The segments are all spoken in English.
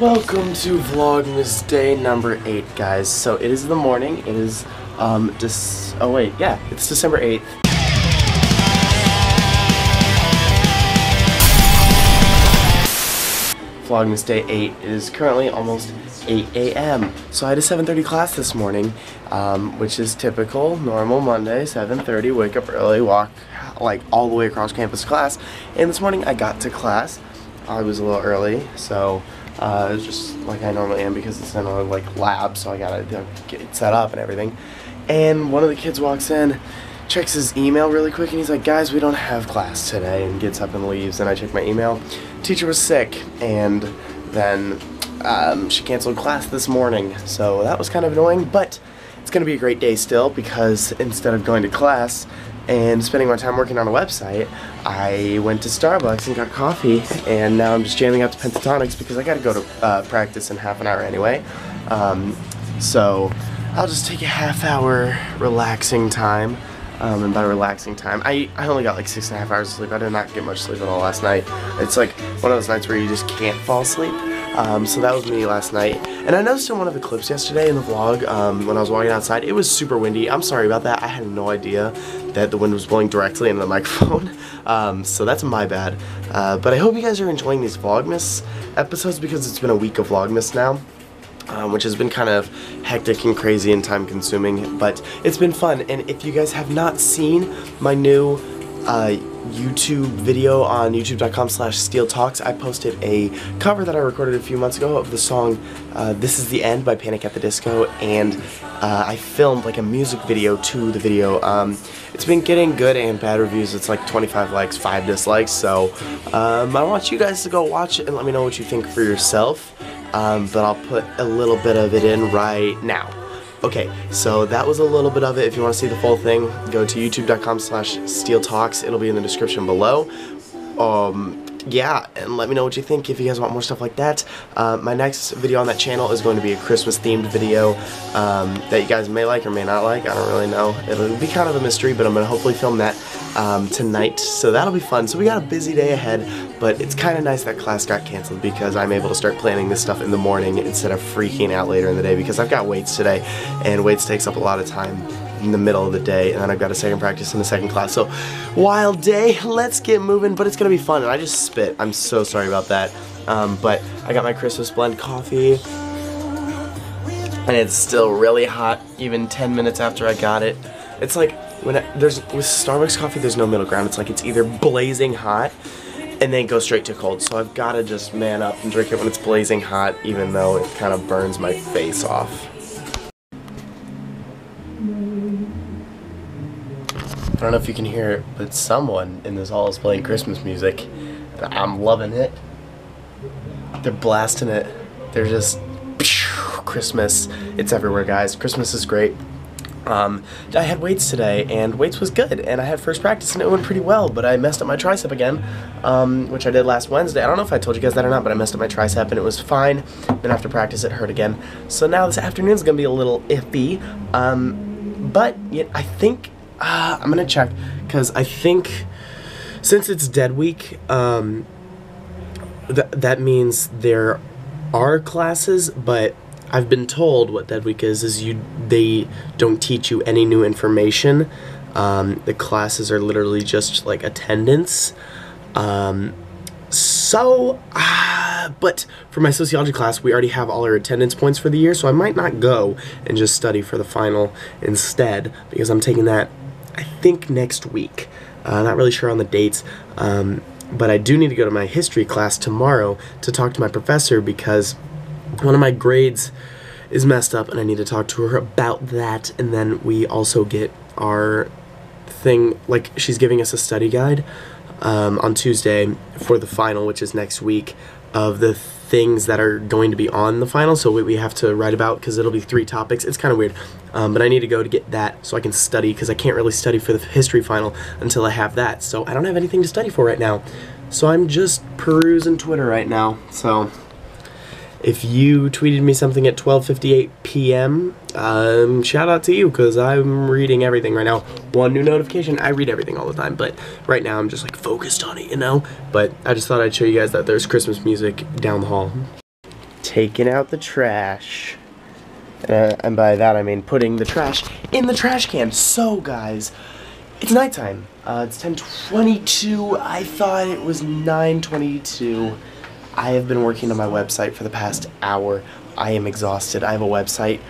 Welcome to Vlogmas day number 8, guys. So it is the morning. It is it's December 8th. Vlogmas day 8. It is currently almost 8 a.m. So I had a 7:30 class this morning, which is typical, normal Monday, 7:30, wake up early, walk like all the way across campus to class. And this morning I got to class. I was a little early, so just like I normally am because it's in a like lab, so I gotta get it set up and everything. And one of the kids walks in, checks his email really quick, and he's like, "Guys, we don't have class today," and gets up and leaves. And I check my email. Teacher was sick, and then she canceled class this morning, so that was kind of annoying, but it's gonna be a great day still because instead of going to class and spending my time working on a website, I went to Starbucks and got coffee, and now I'm just jamming out to pentatonics because I gotta go to practice in half an hour anyway. So I'll just take a half-hour relaxing time. And by relaxing time, I only got like 6.5 hours of sleep. I did not get much sleep at all last night. It's like one of those nights where you just can't fall asleep. So that was me last night. And I noticed in one of the clips yesterday in the vlog, when I was walking outside, it was super windy. I'm sorry about that. I had no idea that the wind was blowing directly into the microphone. So that's my bad. But I hope you guys are enjoying these Vlogmas episodes because it's been a week of Vlogmas now. Which has been kind of hectic and crazy and time consuming, but it's been fun. And if you guys have not seen my new YouTube video on youtube.com/Steele Talks, I posted a cover that I recorded a few months ago of the song This Is the End by Panic at the Disco, and I filmed like a music video to the video. It's been getting good and bad reviews. It's like 25 likes, 5 dislikes, so I want you guys to go watch it and let me know what you think for yourself. But I'll put a little bit of it in right now. Okay, so that was a little bit of it. If you want to see the full thing, go to youtube.com/Steele Talks. It'll be in the description below. Yeah, and let me know what you think if you guys want more stuff like that. My next video on that channel is going to be a Christmas themed video that you guys may like or may not like. I don't really know. It'll be kind of a mystery, but I'm going to hopefully film that tonight, so that'll be fun. So we got a busy day ahead, but it's kind of nice that class got canceled because I'm able to start planning this stuff in the morning instead of freaking out later in the day because I've got weights today, and weights takes up a lot of time in the middle of the day, and then I've got a second practice in the second class. So wild day, let's get moving, but it's gonna be fun. And I just spit, I'm so sorry about that. But I got my Christmas blend coffee, and it's still really hot even 10 minutes after I got it. It's like with Starbucks coffee, there's no middle ground. It's like it's either blazing hot and then go straight to cold. So I've got to just man up and drink it when it's blazing hot, even though it kind of burns my face off. I don't know if you can hear it, but someone in this hall is playing Christmas music. I'm loving it. They're blasting it. They're just Christmas. It's everywhere, guys. Christmas is great. I had weights today, and weights was good, and I had first practice, and it went pretty well, but I messed up my tricep again, which I did last Wednesday. I don't know if I told you guys that or not, but I messed up my tricep, and it was fine. Then after practice, it hurt again. So now this afternoon's gonna be a little iffy, but yet I think I'm gonna check, because I think since it's dead week, that means there are classes, but I've been told what dead week is they don't teach you any new information. The classes are literally just like attendance. But for my sociology class, we already have all our attendance points for the year, so I might not go and just study for the final instead, because I'm taking that, I think, next week. Not really sure on the dates, but I do need to go to my history class tomorrow to talk to my professor because one of my grades is messed up and I need to talk to her about that. And then we also get our thing, like she's giving us a study guide on Tuesday for the final, which is next week, of the things that are going to be on the final, so we have to write about, because it'll be 3 topics. It's kind of weird, but I need to go to get that so I can study, because I can't really study for the history final until I have that, so I don't have anything to study for right now. So I'm just perusing Twitter right now. So if you tweeted me something at 12:58 p.m., shout out to you, because I'm reading everything right now. One new notification. I read everything all the time, but right now I'm just like focused on it, you know? But I just thought I'd show you guys that there's Christmas music down the hall. taking out the trash. And by that I mean putting the trash in the trash can. So guys, it's nighttime. It's 10:22. I thought it was 9:22. I have been working on my website for the past hour. I am exhausted. I have a website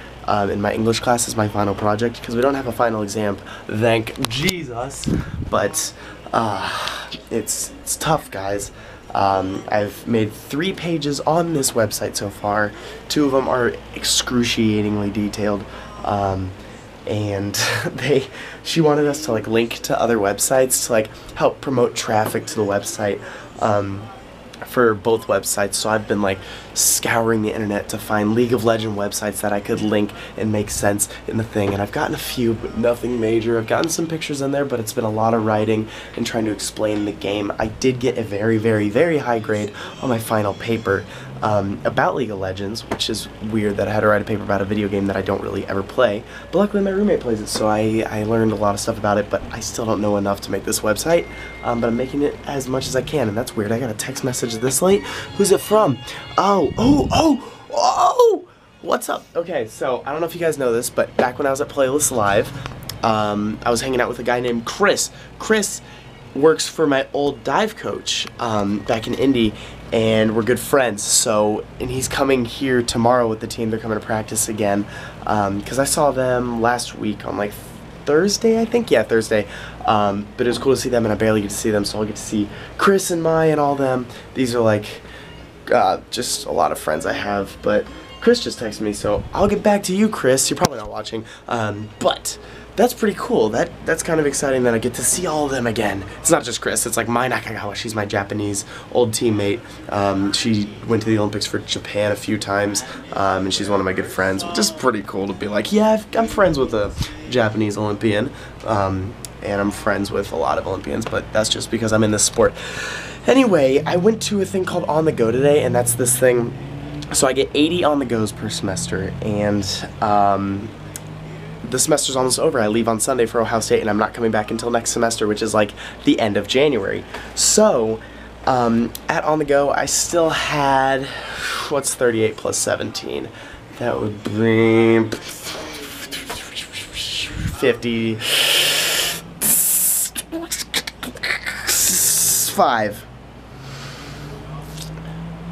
in my English class is my final project because we don't have a final exam, thank Jesus. But it's tough, guys. I've made 3 pages on this website so far. 2 of them are excruciatingly detailed, and she wanted us to like link to other websites to like help promote traffic to the website for both websites. So I've been like scouring the internet to find League of Legends websites that I could link and make sense in the thing, and I've gotten a few, but nothing major. I've gotten some pictures in there, but it's been a lot of writing and trying to explain the game. I did get a very, very, very high grade on my final paper about League of Legends, which is weird that I had to write a paper about a video game that I don't really ever play, but luckily my roommate plays it, so I learned a lot of stuff about it, but I still don't know enough to make this website, but I'm making it as much as I can, and that's weird. I got a text message this late. Who's it from? Oh! What's up? Okay, so I don't know if you guys know this, but back when I was at Playlist Live, I was hanging out with a guy named Chris. Chris works for my old dive coach back in Indy, and we're good friends. So, and he's coming here tomorrow with the team. They're coming to practice again, because I saw them last week on like Thursday, I think. Yeah, Thursday. But it was cool to see them, and I barely get to see them, so I'll get to see Chris and Mai and all them. These are like just a lot of friends I have, but Chris just texted me, so I'll get back to you, Chris. You're probably not watching, but that's pretty cool. That's kind of exciting that I get to see all of them again. It's not just Chris, it's like Mai Nakagawa. She's my Japanese old teammate. She went to the Olympics for Japan a few times, and she's one of my good friends, which is pretty cool to be like, yeah, I'm friends with a Japanese Olympian, and I'm friends with a lot of Olympians, but that's just because I'm in this sport. Anyway, I went to a thing called On The Go today, and that's this thing, so I get 80 on the goes per semester, and the semester's almost over. I leave on Sunday for Ohio State, and I'm not coming back until next semester, which is like the end of January. So, at On The Go, I still had, what's 38 plus 17? That would be 55.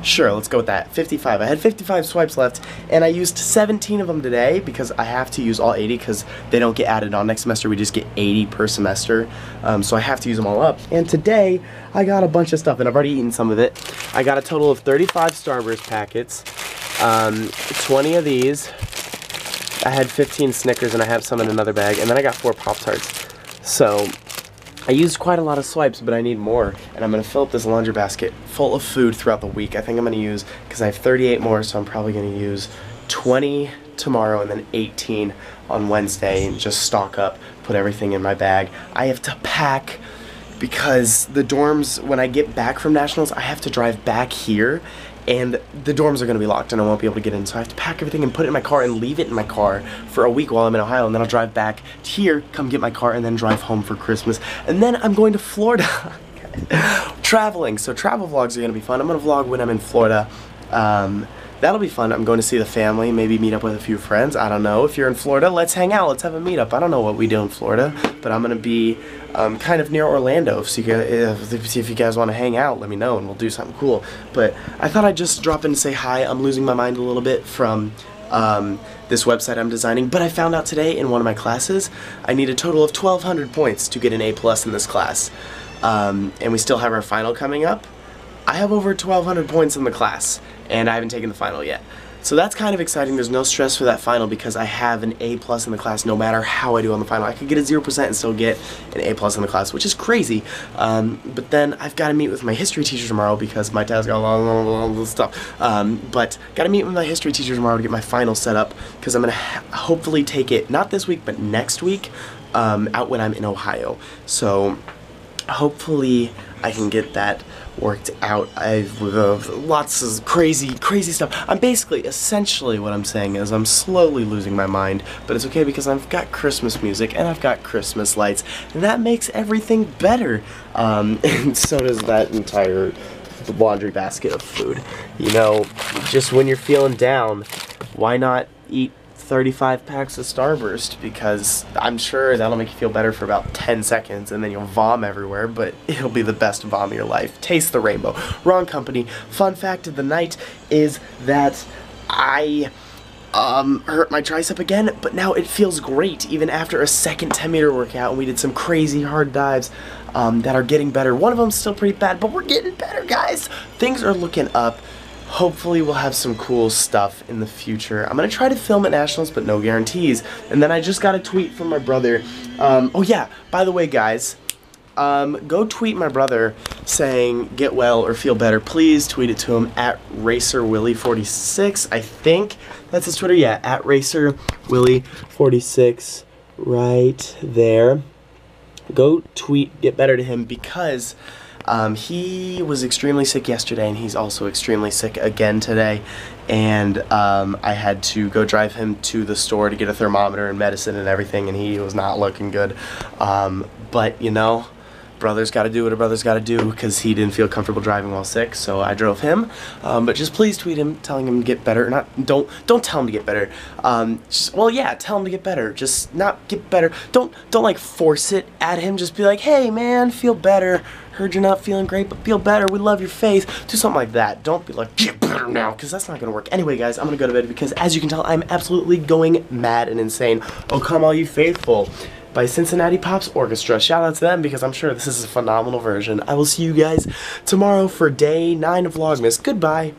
Sure, let's go with that. 55. I had 55 swipes left, and I used 17 of them today because I have to use all 80 because they don't get added on next semester. We just get 80 per semester, so I have to use them all up. And today, I got a bunch of stuff, and I've already eaten some of it. I got a total of 35 Starburst packets, 20 of these. I had 15 Snickers, and I have some in another bag, and then I got 4 Pop-Tarts. So I used quite a lot of swipes, but I need more, and I'm going to fill up this laundry basket full of food throughout the week. I think I'm going to use, because I have 38 more, so I'm probably going to use 20 tomorrow and then 18 on Wednesday, and just stock up, put everything in my bag. I have to pack, because the dorms, when I get back from nationals, I have to drive back here, and the dorms are going to be locked and I won't be able to get in, so I have to pack everything and put it in my car and leave it in my car for a week while I'm in Ohio, and then I'll drive back here, come get my car, and then drive home for Christmas, and then I'm going to Florida. Traveling, so travel vlogs are going to be fun. I'm going to vlog when I'm in Florida. That'll be fun. I'm going to see the family, maybe meet up with a few friends. I don't know. If you're in Florida, let's hang out. Let's have a meetup. I don't know what we do in Florida, but I'm going to be kind of near Orlando. So if you guys want to hang out, let me know and we'll do something cool. But I thought I'd just drop in and say hi. I'm losing my mind a little bit from this website I'm designing, but I found out today in one of my classes I need a total of 1,200 points to get an A+ in this class. And we still have our final coming up. I have over 1,200 points in the class, and I haven't taken the final yet. So that's kind of exciting. There's no stress for that final because I have an A+ in the class no matter how I do on the final. I could get a 0% and still get an A+ in the class, which is crazy. But then I've got to meet with my history teacher tomorrow because my dad's got a lot of stuff. But got to meet with my history teacher tomorrow to get my final set up because I'm going to hopefully take it, not this week, but next week, out when I'm in Ohio. So hopefully I can get that worked out. I've lots of crazy stuff. I'm basically, essentially what I'm saying is I'm slowly losing my mind, but it's okay because I've got Christmas music and I've got Christmas lights, and that makes everything better. And so does that entire laundry basket of food. You know, just when you're feeling down, why not eat 35 packs of Starburst, because I'm sure that'll make you feel better for about 10 seconds and then you'll vom everywhere, but it'll be the best vom of your life. Taste the rainbow. Wrong company. Fun fact of the night is that I hurt my tricep again, but now it feels great even after a second 10-meter workout, and we did some crazy hard dives that are getting better. One of them's still pretty bad, but we're getting better, guys. Things are looking up. Hopefully we'll have some cool stuff in the future. I'm gonna try to film at Nationals, but no guarantees. And then I just got a tweet from my brother. Oh yeah, by the way, guys, go tweet my brother saying get well or feel better. Please tweet it to him at RacerWilly46. I think that's his Twitter. Yeah, at RacerWilly46 right there. Go tweet get better to him, because he was extremely sick yesterday, and he's also extremely sick again today, and I had to go drive him to the store to get a thermometer and medicine and everything, and he was not looking good. But you know, brother's got to do what a brother's got to do, because he didn't feel comfortable driving while sick, so I drove him. But just please tweet him telling him to get better. Don't tell him to get better. Well, yeah, tell him to get better. Just not get better. Don't like force it at him. Just be like, hey man, feel better. Heard you're not feeling great, but feel better. We love your face. Do something like that. Don't be like, get better now, because that's not gonna work. Anyway, guys, I'm gonna go to bed, because as you can tell, I'm absolutely going mad and insane. Oh, Come All You Faithful by Cincinnati Pops Orchestra. Shout out to them, because I'm sure this is a phenomenal version. I will see you guys tomorrow for day 9 of Vlogmas. Goodbye.